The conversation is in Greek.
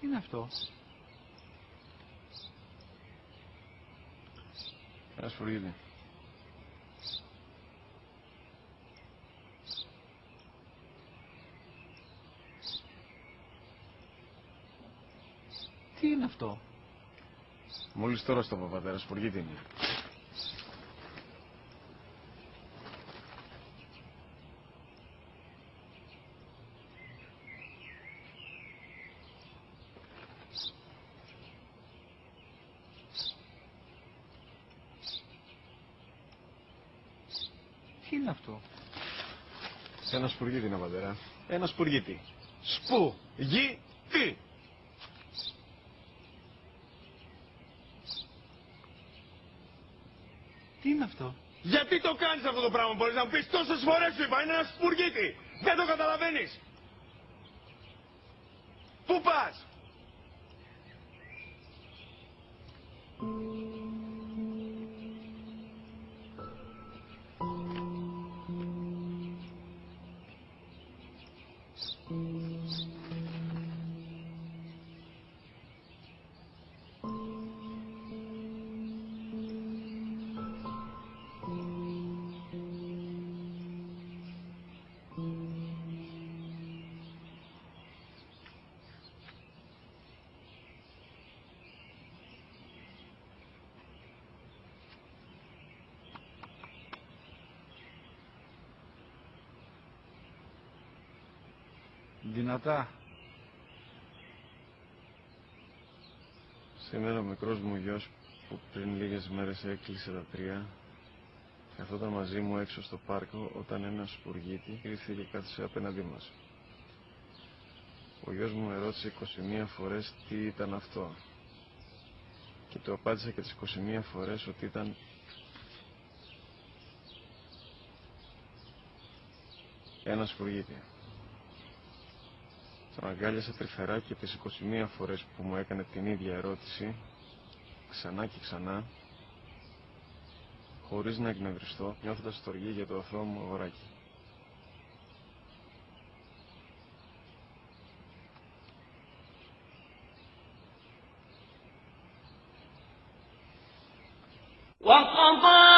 Τι είναι αυτό? Ένα σφουργίτη. Τι είναι αυτό? Μόλις τώρα στο πατέρα, σφουργίτη είναι. Τι είναι αυτό? Ένα σπουργίτη είναι, πατέρα. Ένα σπουργίτη. Σπου-γι-τι. Τι είναι αυτό? Γιατί το κάνεις αυτό το πράγμα, μπορείς να μου πεις? Τόσες φορές σου είπα, είναι ένα σπουργίτη. Δεν το καταλαβαίνεις. Πού πας? Δυνατά. Σήμερα ο μικρός μου γιος που πριν λίγες μέρες έκλεισε τα 3 καθόταν μαζί μου έξω στο πάρκο όταν ένα σπουργίτη ήρθε και κάθισε απέναντί μας. Ο γιος μου με ρώτησε 21 φορές τι ήταν αυτό και του απάντησα και τις 21 φορές ότι ήταν ένα σπουργίτη. Τον αγκάλιασα τρυφερά και τις 21 φορές που μου έκανε την ίδια ερώτηση, ξανά και ξανά, χωρίς να εκνευριστώ, νιώθοντας στοργή για το αθώο μου αγοράκι. وقضى